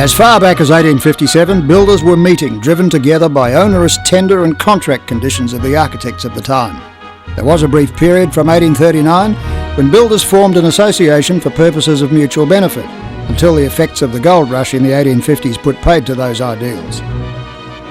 As far back as 1857, builders were meeting, driven together by onerous tender and contract conditions of the architects at the time. There was a brief period from 1839 when builders formed an association for purposes of mutual benefit, until the effects of the gold rush in the 1850s put paid to those ideals.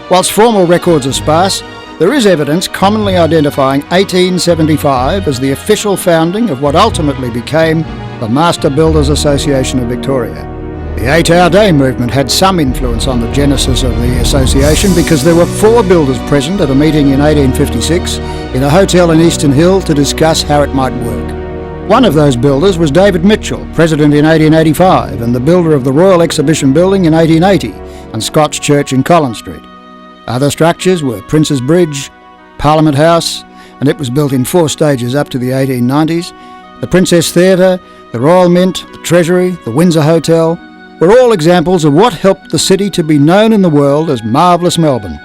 Whilst formal records are sparse, there is evidence commonly identifying 1875 as the official founding of what ultimately became the Master Builders Association of Victoria. The 8-hour day movement had some influence on the genesis of the association because there were 4 builders present at a meeting in 1856 in a hotel in Eastern Hill to discuss how it might work. One of those builders was David Mitchell, president in 1885 and the builder of the Royal Exhibition Building in 1880 and Scott's Church in Collins Street. Other structures were Prince's Bridge, Parliament House, and it was built in 4 stages up to the 1890s, the Princess Theatre, the Royal Mint, the Treasury, the Windsor Hotel, were all examples of what helped the city to be known in the world as Marvellous Melbourne.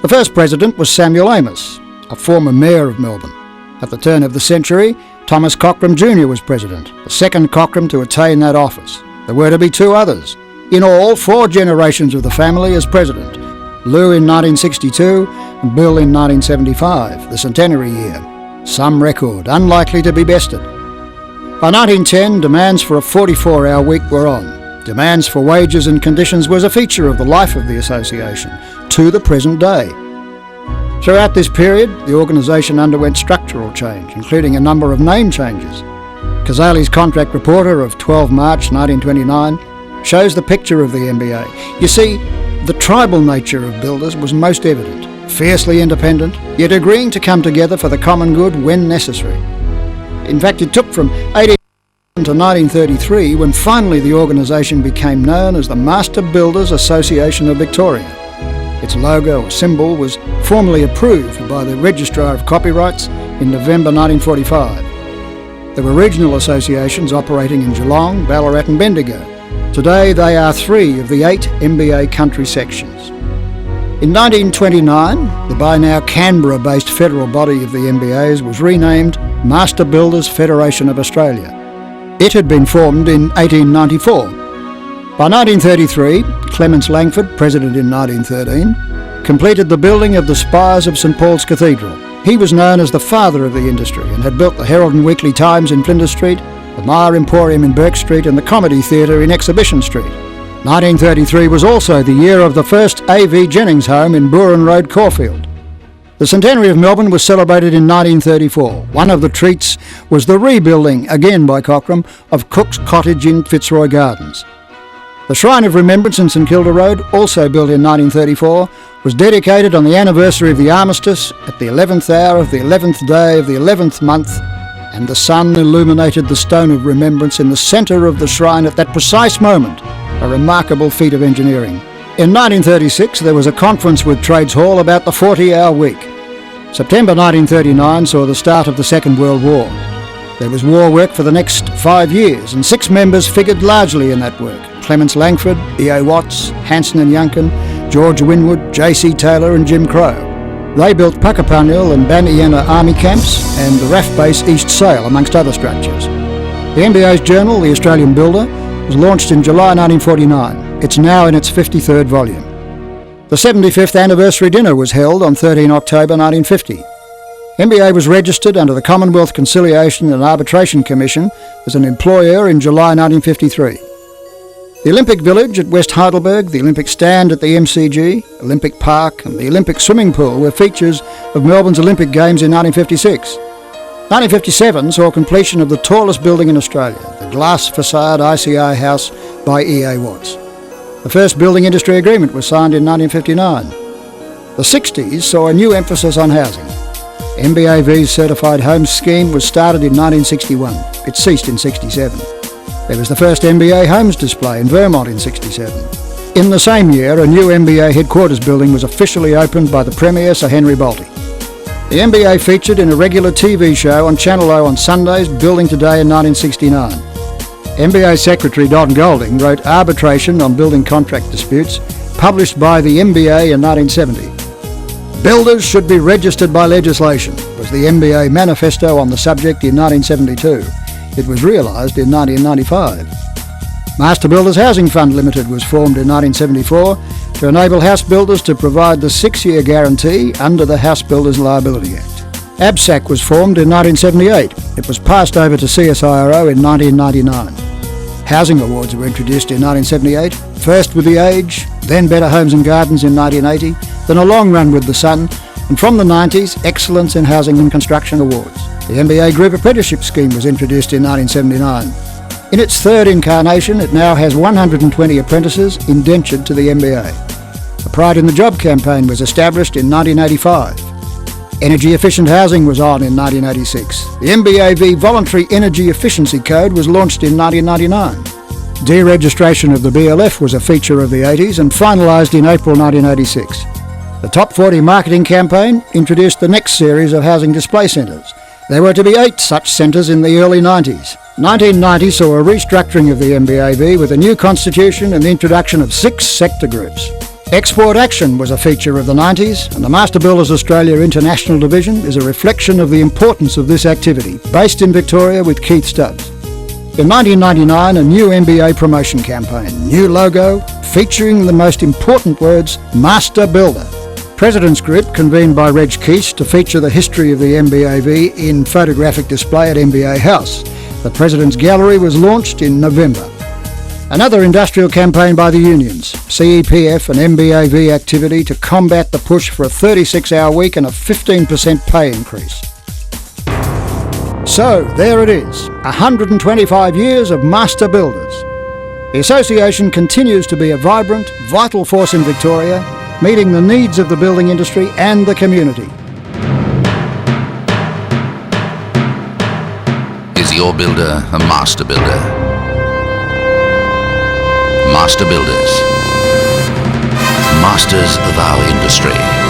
The first president was Samuel Amos, a former mayor of Melbourne. At the turn of the century, Thomas Cockram Jr. was president, the second Cockram to attain that office. There were to be 2 others. In all, 4 generations of the family as president. Lou in 1962 and Bill in 1975, the centenary year. Some record, unlikely to be bested. By 1910, demands for a 44-hour week were on. Demands for wages and conditions was a feature of the life of the association, to the present day. Throughout this period, the organisation underwent structural change, including a number of name changes. Kazali's contract reporter of 12 March 1929 shows the picture of the MBA. You see, the tribal nature of builders was most evident, fiercely independent, yet agreeing to come together for the common good when necessary. In fact, it took from 18 to 1933 when finally the organisation became known as the Master Builders Association of Victoria. Its logo or symbol was formally approved by the Registrar of Copyrights in November 1945. There were regional associations operating in Geelong, Ballarat and Bendigo. Today they are 3 of the 8 MBA country sections. In 1929, the by now Canberra-based federal body of the MBAs was renamed Master Builders Federation of Australia. It had been formed in 1894. By 1933, Clements Langford, president in 1913, completed the building of the spires of St Paul's Cathedral. He was known as the father of the industry and had built the Herald and Weekly Times in Flinders Street, the Myer Emporium in Burke Street and the Comedy Theatre in Exhibition Street. 1933 was also the year of the first A.V. Jennings home in Booran Road, Caulfield. The centenary of Melbourne was celebrated in 1934. One of the treats was the rebuilding, again by Cockram, of Cook's Cottage in Fitzroy Gardens. The Shrine of Remembrance in St Kilda Road, also built in 1934, was dedicated on the anniversary of the armistice at the 11th hour of the 11th day of the 11th month, and the sun illuminated the stone of remembrance in the centre of the shrine at that precise moment, a remarkable feat of engineering. In 1936 there was a conference with Trades Hall about the 40-hour week. September 1939 saw the start of the Second World War. There was war work for the next 5 years, and 6 members figured largely in that work. Clements Langford, E.A. Watts, Hanson and Yunkin, George Winwood, J.C. Taylor and Jim Crow. They built Puckapunyal and Bandiana army camps and the RAF base East Sale, amongst other structures. The MBA's journal, The Australian Builder, was launched in July 1949. It's now in its 53rd volume. The 75th anniversary dinner was held on 13 October 1950. MBA was registered under the Commonwealth Conciliation and Arbitration Commission as an employer in July 1953. The Olympic Village at West Heidelberg, the Olympic Stand at the MCG, Olympic Park and the Olympic Swimming Pool were features of Melbourne's Olympic Games in 1956. 1957 saw completion of the tallest building in Australia, the glass facade ICI house by E.A. Watts. The first building industry agreement was signed in 1959. The 60s saw a new emphasis on housing. MBAV's certified homes scheme was started in 1961. It ceased in 67. There was the first MBA homes display in Vermont in 67. In the same year, a new MBA headquarters building was officially opened by the Premier Sir Henry Bolte. The MBA featured in a regular TV show on Channel O on Sundays, Building Today in 1969. MBA Secretary Don Golding wrote Arbitration on Building Contract Disputes, published by the MBA in 1970. Builders should be registered by legislation was the MBA manifesto on the subject in 1972. It was realised in 1995. Master Builders Housing Fund Limited was formed in 1974 to enable house builders to provide the 6-year guarantee under the House Builders Liability Act. ABSAC was formed in 1978. It was passed over to CSIRO in 1999. Housing awards were introduced in 1978, first with The Age, then Better Homes and Gardens in 1980, then a long run with The Sun, and from the 90s, Excellence in Housing and Construction Awards. The MBA Group Apprenticeship Scheme was introduced in 1979. In its third incarnation, it now has 120 apprentices indentured to the MBA. The Pride in the Job campaign was established in 1985. Energy efficient housing was on in 1986. The MBAV Voluntary Energy Efficiency Code was launched in 1999. Deregistration of the BLF was a feature of the 80s and finalised in April 1986. The Top 40 marketing campaign introduced the next series of housing display centres. There were to be 8 such centres in the early 90s. 1990 saw a restructuring of the MBAV with a new constitution and the introduction of 6 sector groups. Export Action was a feature of the 90s, and the Master Builders Australia International Division is a reflection of the importance of this activity, based in Victoria with Keith Stubbs. In 1999, a new MBA promotion campaign, new logo, featuring the most important words, Master Builder. President's Group convened by Reg Keith to feature the history of the MBAV in photographic display at MBA House. The President's Gallery was launched in November. Another industrial campaign by the unions, CEPF and MBAV activity to combat the push for a 36-hour week and a 15% pay increase. So, there it is, 125 years of Master Builders. The association continues to be a vibrant, vital force in Victoria, meeting the needs of the building industry and the community. Is your builder a master builder? Master Builders, masters of our industry.